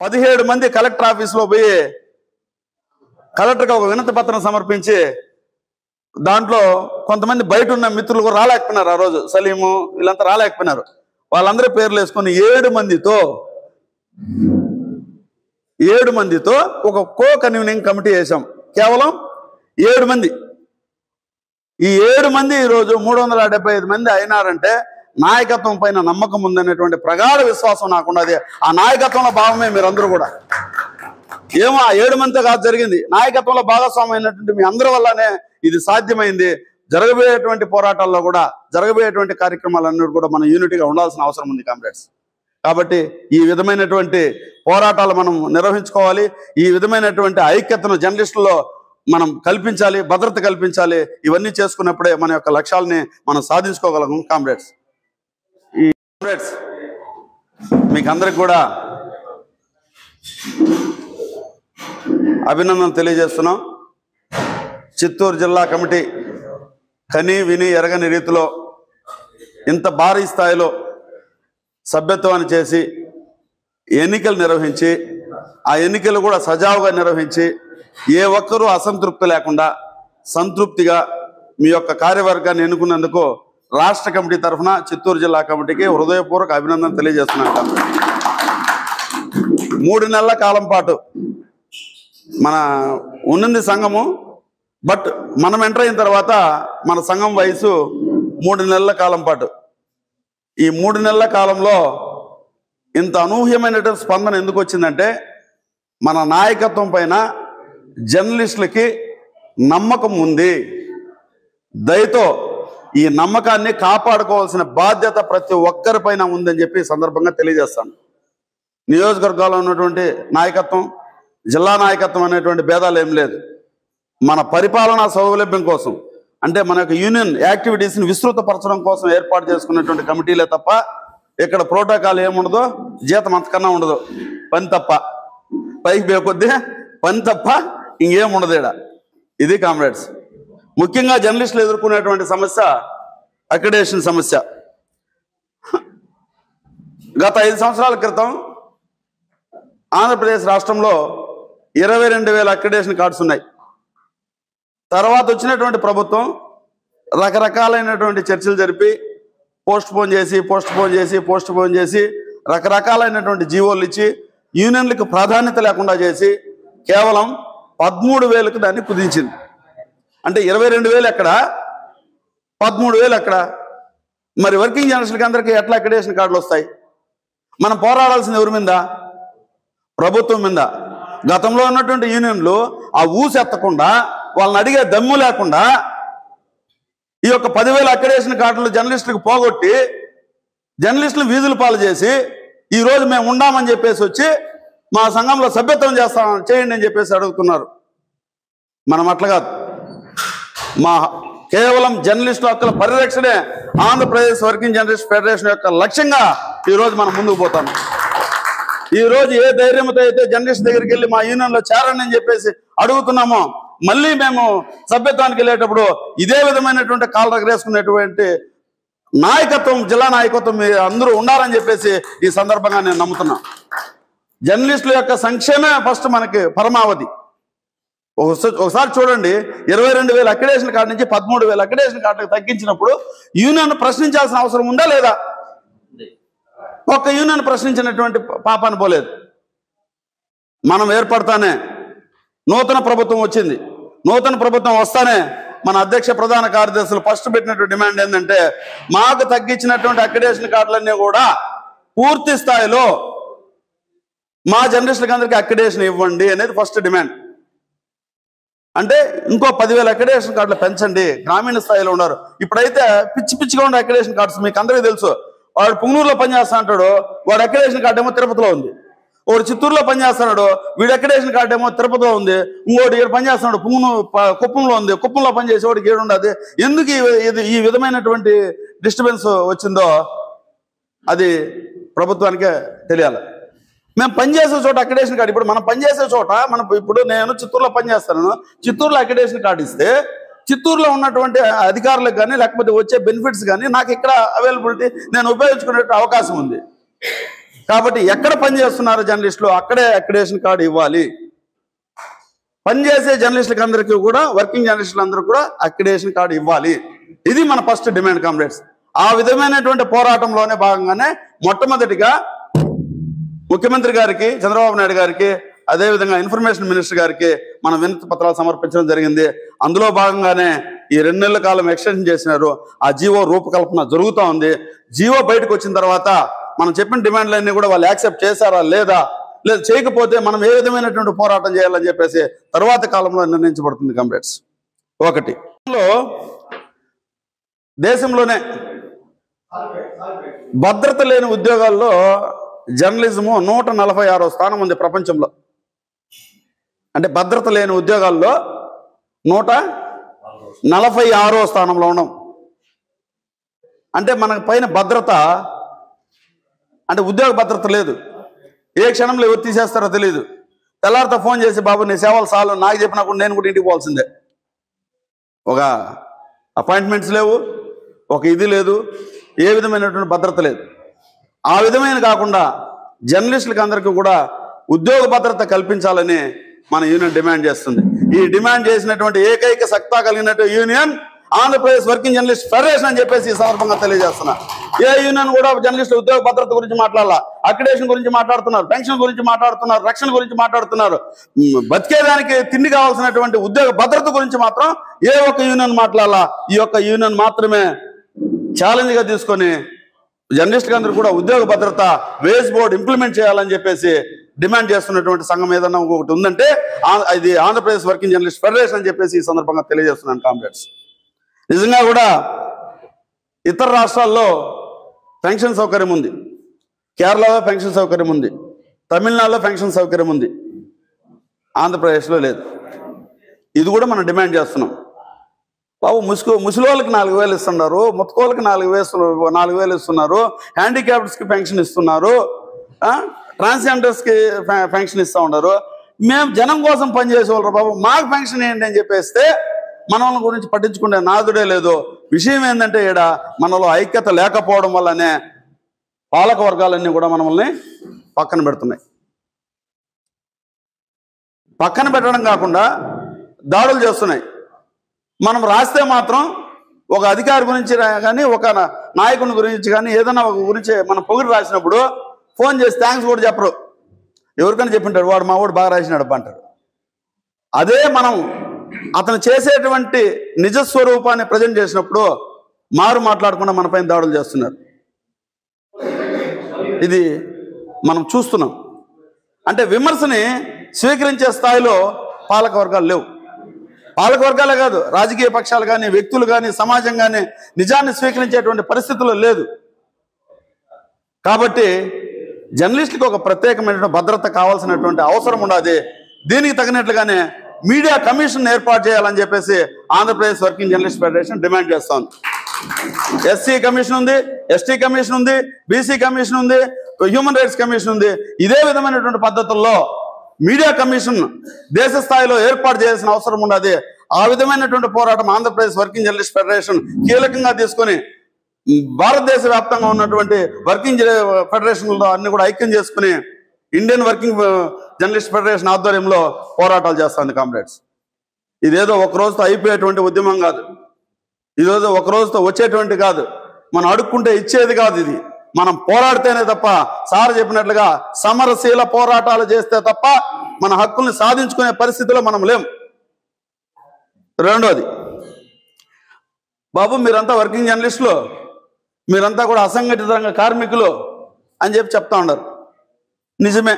17 మంది కలెక్టర్ ఆఫీస్లో పోయి కలెక్టర్కి ఒక వినతి పత్రం సమర్పించి దాంట్లో కొంతమంది బయట ఉన్న మిత్రులు కూడా రాలేకపోయినారు. ఆ రోజు సలీము వీళ్ళంతా రాలేకపోయినారు. వాళ్ళందరూ పేర్లు వేసుకొని 7 మందితో ఒక కో కన్వీనింగ్ కమిటీ వేసాం. కేవలం 7 మంది. ఈ 7 మంది ఈరోజు 375 మంది అయినారంటే నాయకత్వం పైన నమ్మకం ఉందనేటువంటి ప్రగాఢ విశ్వాసం నాకున్నది. ఆ నాయకత్వంలో భాగమే మీరందరూ కూడా. ఏమో ఆ 7 మందితో కాదు జరిగింది, నాయకత్వంలో భాగస్వామ్యం అయినటువంటి మీ అందరి వల్లనే ఇది సాధ్యమైంది. జరగబోయేటువంటి పోరాటాల్లో కూడా, జరగబోయేటువంటి కార్యక్రమాలన్నీ కూడా మనం యూనిటీగా ఉండాల్సిన అవసరం ఉంది కామ్రేడ్స్. కాబట్టి ఈ విధమైనటువంటి పోరాటాలు మనం నిర్వహించుకోవాలి. ఈ విధమైనటువంటి ఐక్యతను జర్నలిస్టుల్లో మనం కల్పించాలి, భద్రత కల్పించాలి. ఇవన్నీ చేసుకున్నప్పుడే మన యొక్క లక్ష్యాలని మనం సాధించుకోగలం కామ్రేడ్స్. ఈ కామ్రేడ్స్ మీకు అందరికి కూడా అభినందనలు తెలియజేస్తున్నాం. చిత్తూరు జిల్లా కమిటీ కని విని ఎరగని రీతిలో ఇంత భారీ స్థాయిలో సభ్యత్వాన్ని చేసి ఎన్నికలు నిర్వహించి, ఆ ఎన్నికలు కూడా సజావుగా నిర్వహించి ఏ ఒక్కరూ అసంతృప్తి లేకుండా సంతృప్తిగా మీ యొక్క కార్యవర్గాన్ని ఎన్నుకున్నందుకు రాష్ట్ర కమిటీ తరఫున చిత్తూరు జిల్లా కమిటీకి హృదయపూర్వక అభినందన తెలియజేస్తున్నాను. 3 నెలల కాలం పాటు మన ఉన్నది సంఘము. బట్ మనం ఎంటర్ అయిన తర్వాత మన సంఘం వయసు 3 నెలల కాలం పాటు. ఈ 3 నెలల కాలంలో ఇంత అనూహ్యమైనటువంటి స్పందన ఎందుకు వచ్చిందంటే మన నాయకత్వం పైన జర్నలిస్టులకి నమ్మకం ఉంది. దయతో ఈ నమ్మకాన్ని కాపాడుకోవాల్సిన బాధ్యత ప్రతి ఒక్కరిపైన ఉందని చెప్పి సందర్భంగా తెలియజేస్తాను. నియోజకవర్గాల్లో ఉన్నటువంటి నాయకత్వం, జిల్లా నాయకత్వం అనేటువంటి భేదాలు ఏం లేదు. మన పరిపాలనా సౌలభ్యం కోసం, అంటే మన యొక్క యూనియన్ యాక్టివిటీస్ని విస్తృతపరచడం కోసం ఏర్పాటు చేసుకున్నటువంటి కమిటీలే తప్ప ఇక్కడ ప్రోటోకాల్ ఏముండదో, జీతం అంతకన్నా ఉండదు. పని తప్ప, పైకి బేకొద్ది పని తప్ప ఇంకేముండదు ఇక్కడ. ఇది కామ్రేడ్స్. ముఖ్యంగా జర్నలిస్టులు ఎదుర్కొనేటువంటి సమస్య అక్రిడేషన్ సమస్య. గత 5 సంవత్సరాల క్రితం ఆంధ్రప్రదేశ్ రాష్ట్రంలో 22,000 అక్రిడేషన్ కార్డ్స్ ఉన్నాయి. తర్వాత వచ్చినటువంటి ప్రభుత్వం రకరకాలైనటువంటి చర్చలు జరిపి పోస్ట్ పోన్ చేసి రకరకాలైనటువంటి జీవోలు ఇచ్చి యూనియన్లకు ప్రాధాన్యత లేకుండా చేసి కేవలం 13,000కు దాన్ని కుదించింది. అంటే 22,000 ఎక్కడ, 13,000 ఎక్కడ? మరి వర్కింగ్ జర్నలిస్టులకి అందరికీ ఎట్లా అక్రిడేషన్ కార్డులు వస్తాయి? మనం పోరాడాల్సింది ఎవరి మీద? ప్రభుత్వం మీద. గతంలో ఉన్నటువంటి యూనియన్లు ఆ ఊసెత్తకుండా, వాళ్ళని అడిగే దమ్ము లేకుండా ఈ యొక్క 10,000 అక్రిడేషన్ కార్డులు జర్నలిస్టులకు పోగొట్టి జర్నలిస్టులు వీధుల పాలు చేసి ఈరోజు మేము ఉండామని చెప్పేసి వచ్చి మా సంఘంలో సభ్యత్వం చేయండి అని చెప్పేసి అడుగుతున్నారు. మనం అట్లా కాదు. మా కేవలం జర్నలిస్టుల హక్కుల పరిరక్షణే ఆంధ్రప్రదేశ్ వర్కింగ్ జర్నలిస్ట్ ఫెడరేషన్ యొక్క లక్ష్యంగా ఈరోజు మనం ముందుకు పోతాం. ఈరోజు ఏ ధైర్యంతో అయితే జర్నలిస్ట్ దగ్గరికి వెళ్ళి మా యూనియన్లో చేరండి అని చెప్పేసి అడుగుతున్నామో, మళ్ళీ మేము సభ్యత్వానికి వెళ్ళేటప్పుడు ఇదే విధమైనటువంటి కాలు రగరేసుకునేటువంటి నాయకత్వం, జిల్లా నాయకత్వం మీరు అందరూ ఉండాలని చెప్పేసి ఈ సందర్భంగా నేను నమ్ముతున్నా. జర్నలిస్టుల యొక్క సంక్షేమే ఫస్ట్ మనకి పరమావధి. ఒకసారి చూడండి, 22,000 అక్రిడేషన్ కార్డు నుంచి 13,000 అక్రిడేషన్ కార్డులకు తగ్గించినప్పుడు యూనియన్ ప్రశ్నించాల్సిన అవసరం ఉందా లేదా? ఒక్క యూనియన్ ప్రశ్నించినటువంటి పాపాన్ని పోలేదు. మనం ఏర్పడతానే నూతన ప్రభుత్వం వచ్చింది. నూతన ప్రభుత్వం వస్తానే మన అధ్యక్ష ప్రధాన కార్యదర్శులు ఫస్ట్ పెట్టినటువంటి డిమాండ్ ఏంటంటే, మాకు తగ్గించినటువంటి అక్రిడేషన్ కార్డులన్నీ కూడా పూర్తి స్థాయిలో మా జర్నలిస్టులకి అందరికీ అక్రిడేషన్ ఇవ్వండి అనేది ఫస్ట్ డిమాండ్. అంటే ఇంకో 10,000 అక్రిడేషన్ కార్డులు పెంచండి. గ్రామీణ స్థాయిలో ఉన్నారు. ఇప్పుడైతే పిచ్చిగా ఉండే అక్రిడేషన్ కార్డ్స్ మీకు అందరికీ తెలుసు. వాడు పుంగనూరులో పనిచేస్తా అంటాడు, వాడు అక్రిడేషన్ కార్డు ఏమో తిరుపతిలో ఉంది. ఒకడు చిత్తూరులో పనిచేస్తున్నాడు, వీడు అక్రిడేషన్ కార్డు ఏమో తిరుపతిలో ఉంది. ఇంకోటి ఇక్కడ పనిచేస్తున్నాడు కుప్పంలో ఉంది, కుప్పంలో పనిచేసే వాడికి ఏడు ఉండదు. ఎందుకు ఈ విధమైనటువంటి డిస్టర్బెన్స్ వచ్చిందో అది ప్రభుత్వానికే తెలియాలి. మేము పనిచేసే చోట అక్రిడేషన్ కార్డు, ఇప్పుడు మనం పనిచేసే చోట ఇప్పుడు నేను చిత్తూరులో పనిచేస్తాను, చిత్తూరులో అక్రిడేషన్ కార్డు ఇస్తే చిత్తూరులో ఉన్నటువంటి అధికారులకు కానీ లేకపోతే వచ్చే బెనిఫిట్స్ కానీ నాకు ఇక్కడ అవైలబిలిటీ నేను ఉపయోగించుకునే అవకాశం ఉంది. కాబట్టి ఎక్కడ పనిచేస్తున్నారు జర్నలిస్టులు అక్కడే అక్రిడేషన్ కార్డు ఇవ్వాలి. పనిచేసే జర్నలిస్టులకి అందరికీ కూడా, వర్కింగ్ జర్నలిస్టులందరూ కూడా అక్రిడేషన్ కార్డు ఇవ్వాలి. ఇది మన ఫస్ట్ డిమాండ్ కామ్రేడ్స్. ఆ విధమైనటువంటి పోరాటంలోనే భాగంగానే మొట్టమొదటిగా ముఖ్యమంత్రి గారికి, చంద్రబాబు నాయుడు గారికి, అదేవిధంగా ఇన్ఫర్మేషన్ మినిస్టర్ గారికి మనం వినతి పత్రాలు సమర్పించడం జరిగింది. అందులో భాగంగానే ఈ 2 నెలల కాలం ఎక్స్టెన్షన్ చేసినారు. ఆ జీవో రూపకల్పన జరుగుతూ ఉంది. జీవో బయటకు వచ్చిన తర్వాత మనం చెప్పిన డిమాండ్లన్నీ కూడా వాళ్ళు యాక్సెప్ట్ చేశారా లేదా, లేదు చేయకపోతే మనం ఏ విధమైనటువంటి పోరాటం చేయాలని చెప్పేసి తర్వాత కాలంలో నిర్ణయించబడుతుంది కామ్రేడ్స్. ఒకటి, దేశంలోనే భద్రత లేని ఉద్యోగాల్లో జర్నలిజము 146వ స్థానం ఉంది ప్రపంచంలో. అంటే భద్రత లేని ఉద్యోగాల్లో 146వ స్థానంలో ఉన్నాం. అంటే మనకు పైన భద్రత అంటే ఉద్యోగ భద్రత లేదు. ఏ క్షణంలో ఎవరు తీసేస్తారో తెలియదు. తెల్లారితో ఫోన్ చేసి, బాబు నీ సేవలు చాలు, నాకు చెప్పినా కూడా నేను కూడా ఇంటికి పోవాల్సిందే. ఒక అపాయింట్మెంట్స్ లేవు, ఒక ఇది లేదు, ఏ విధమైనటువంటి భద్రత లేదు. ఆ విధమైన కాకుండా జర్నలిస్టులకి అందరికీ కూడా ఉద్యోగ భద్రత కల్పించాలని మన యూనియన్ డిమాండ్ చేస్తుంది. ఈ డిమాండ్ చేసినటువంటి ఏకైక సత్తా కలిగినటువంటి union Andhra Pradesh working journalist federation అని చెప్పేసి ఈ సందర్భంగా తెలియజేస్తున్నా. ఏ యూనియన్ కూడా జర్నలిస్టుల ఉద్యోగ భద్రత గురించి మాట్లాడాల, అక్రిడేషన్ గురించి మాట్లాడుతున్నారు, పెన్షన్ గురించి మాట్లాడుతున్నారు, రక్షణ గురించి మాట్లాడుతున్నారు. బతికేదానికి తిండి కావాల్సినటువంటి ఉద్యోగ భద్రత గురించి మాత్రం ఏ ఒక్క యూనియన్ మాట్లాడాలా. ఈ యొక్క యూనియన్ మాత్రమే ఛాలెంజ్ గా తీసుకొని జర్నలిస్టులు అందరూ కూడా ఉద్యోగ భద్రత వేజ్ బోర్డు ఇంప్లిమెంట్ చేయాలని చెప్పేసి డిమాండ్ చేస్తున్నటువంటి సంఘం ఏదన్నా ఒకటి ఉందంటే ఇది ఆంధ్రప్రదేశ్ వర్కింగ్ జర్నలిస్ట్ ఫెడరేషన్ అని చెప్పేసి ఈ సందర్భంగా తెలియజేస్తున్నాను కామ్రేడ్స్. నిజంగా కూడా ఇతర రాష్ట్రాల్లో పెన్షన్ సౌకర్యం ఉంది, కేరళలో పెన్షన్ సౌకర్యం ఉంది, తమిళనాడులో పెన్షన్ సౌకర్యం ఉంది, ఆంధ్రప్రదేశ్లో లేదు. ఇది కూడా మనం డిమాండ్ చేస్తున్నాం. బాబు ముసలివాళ్ళకి 4,000 ఇస్తున్నారు, ముతకోళ్ళకి 4,000 ఇస్తున్నారు, హ్యాండిక్యాప్డ్స్కి పెన్షన్ ఇస్తున్నారు, ట్రాన్స్జెండర్స్కి పెన్షన్ ఇస్తూ ఉన్నారు. మేము జనం కోసం పనిచేసేవాళ్ళు బాబు, మాకు పెన్షన్ ఏంటి అని చెప్పేస్తే మన గురించి పట్టించుకునే నాదుడే లేదు. విషయం ఏంటంటే ఈడ మనలో ఐక్యత లేకపోవడం వల్లనే పాలక వర్గాలన్నీ కూడా మనల్ని పక్కన పెడుతున్నాయి. పక్కన పెట్టడం కాకుండా దాడులు చేస్తున్నాయి. మనం రాస్తే మాత్రం ఒక అధికారి గురించి కానీ, ఒక నాయకుని గురించి కానీ, ఏదైనా ఒక గురించి మనం పొగిడి రాసినప్పుడు ఫోన్ చేసి థ్యాంక్స్ కూడా చెప్పరు. ఎవరికైనా చెప్పింటారు, వాడు మా వాడు బాగా రాసినాడు అంటారు. అదే మనం అతను చేసేటువంటి నిజస్వరూపాన్ని ప్రజెంట్ చేసినప్పుడు మారు మాట్లాడకుండా మన పైన దాడులు చేస్తున్నారు. ఇది మనం చూస్తున్నాం. అంటే విమర్శని స్వీకరించే స్థాయిలో పాలక వర్గాలు లేవు. పాలక వర్గాలే కాదు, రాజకీయ పక్షాలు కానీ, వ్యక్తులు కానీ, సమాజం కానీ నిజాన్ని స్వీకరించేటువంటి పరిస్థితుల్లో లేదు. కాబట్టి జర్నలిస్టులకు ఒక ప్రత్యేకమైనటువంటి భద్రత కావాల్సినటువంటి అవసరం ఉన్నది. దీనికి తగినట్లుగానే మీడియా కమిషన్ ఏర్పాటు చేయాలని చెప్పేసి Andhra Pradesh working journalist federation demand చేస్తోంది. ఎస్సీ కమిషన్ ఉంది, ఎస్టీ కమిషన్ ఉంది, బీసీ కమిషన్ ఉంది, హ్యూమన్ రైట్స్ కమిషన్ ఉంది. ఇదే విధమైనటువంటి పద్ధతుల్లో మీడియా కమిషన్ దేశ స్థాయిలో ఏర్పాటు చేయాల్సిన అవసరం ఉన్నది. ఆ విధమైనటువంటి పోరాటం ఆంధ్రప్రదేశ్ వర్కింగ్ జర్నలిస్ట్ ఫెడరేషన్ కీలకంగా తీసుకొని భారతదేశ వ్యాప్తంగా ఉన్నటువంటి వర్కింగ్ ఫెడరేషన్లో అన్ని కూడా ఐక్యం చేసుకుని ఇండియన్ వర్కింగ్ జర్నలిస్ట్ ఫెడరేషన్ ఆధ్వర్యంలో పోరాటాలు చేస్తుంది కామ్రేడ్స్. ఇదేదో ఒక రోజుతో అయిపోయేటువంటి ఉద్యమం కాదు, ఇదేదో ఒక రోజుతో వచ్చేటువంటి కాదు, మనం అడుక్కుంటే ఇచ్చేది కాదు. ఇది మనం పోరాడితేనే తప్ప, సార్ చెప్పినట్లుగా సమరశీల పోరాటాలు చేస్తే తప్ప మన హక్కుల్ని సాధించుకునే పరిస్థితిలో మనం లేం. రెండోది, బాబు మీరంతా వర్కింగ్ జర్నలిస్టులు, మీరంతా కూడా అసంఘటిత రంగ కార్మికులు అని చెప్తా ఉన్నారు. నిజమే,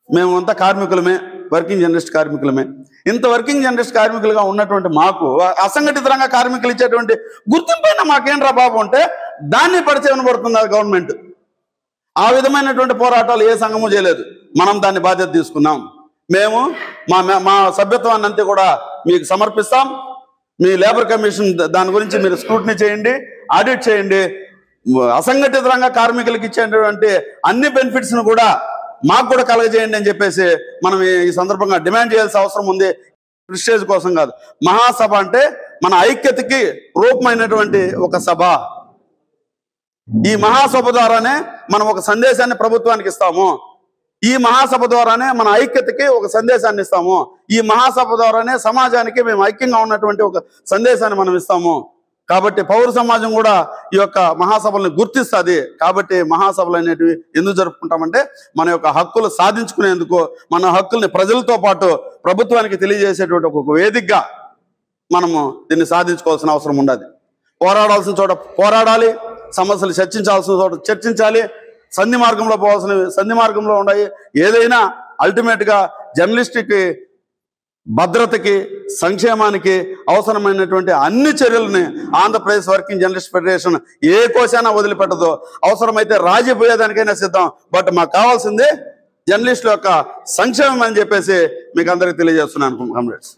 మేమంతా కార్మికులమే, వర్కింగ్ జర్నలిస్ట్ కార్మికులమే. ఇంత వర్కింగ్ జర్నలిస్ట్ కార్మికులుగా ఉన్నటువంటి మాకు అసంఘటిత రంగ కార్మికులు ఇచ్చేటువంటి గుర్తింపైన మాకేంట్రా బాబు అంటే దాన్ని పరిచయపడుతుంది గవర్నమెంట్. ఆ విధమైనటువంటి పోరాటాలు ఏ సంఘము చేయలేదు. మనం దాన్ని బాధ్యత తీసుకున్నాం. మేము మా సభ్యత్వాన్ని అంతా కూడా మీకు సమర్పిస్తాం. మీ లేబర్ కమిషన్ దాని గురించి మీరు స్క్రూటినీ చేయండి, ఆడిట్ చేయండి. అసంఘటిత రంగ కార్మికులకు ఇచ్చేటువంటి అన్ని బెనిఫిట్స్ను కూడా మాకు కూడా కలగజేయండి అని చెప్పేసి మనం ఈ సందర్భంగా డిమాండ్ చేయాల్సిన అవసరం ఉంది. ప్రెస్టేజ్ కోసం కాదు. మహాసభ అంటే మన ఐక్యతకి రూపమైనటువంటి ఒక సభ. ఈ మహాసభ ద్వారానే మనం ఒక సందేశాన్ని ప్రభుత్వానికి ఇస్తాము. ఈ మహాసభ ద్వారానే మన ఐక్యతకి ఒక సందేశాన్ని ఇస్తాము. ఈ మహాసభ ద్వారానే సమాజానికి మేము ఐక్యంగా ఉన్నటువంటి ఒక సందేశాన్ని మనం ఇస్తాము. కాబట్టి పౌర సమాజం కూడా ఈ యొక్క మహాసభలను గుర్తిస్తుంది. కాబట్టి మహాసభలు అనేటివి ఎందుకు జరుపుకుంటామంటే మన యొక్క హక్కులు సాధించుకునేందుకు, మన హక్కుల్ని ప్రజలతో పాటు ప్రభుత్వానికి తెలియజేసేటువంటి ఒక వేదికగా మనము దీన్ని సాధించుకోవాల్సిన అవసరం ఉండదు. పోరాడాల్సిన చోట పోరాడాలి, సమస్యలు చర్చించాల్సిన చోట చర్చించాలి, సంధి మార్గంలో పోవాల్సినవి సంధి మార్గంలో ఉన్నాయి. ఏదైనా అల్టిమేట్గా జర్నలిస్ట్కి భద్రతకి, సంక్షేమానికి అవసరమైనటువంటి అన్ని చర్యలని ఆంధ్రప్రదేశ్ వర్కింగ్ జర్నలిస్ట్ ఫెడరేషన్ ఏ కోశానా వదిలిపెట్టదు. అవసరమైతే రాజీ పోయేదానికైనా సిద్ధం. బట్ మాకు కావాల్సింది జర్నలిస్టుల యొక్క సంక్షేమం అని చెప్పేసి మీకు అందరికీ తెలియజేస్తున్నాను కామ్రేడ్స్.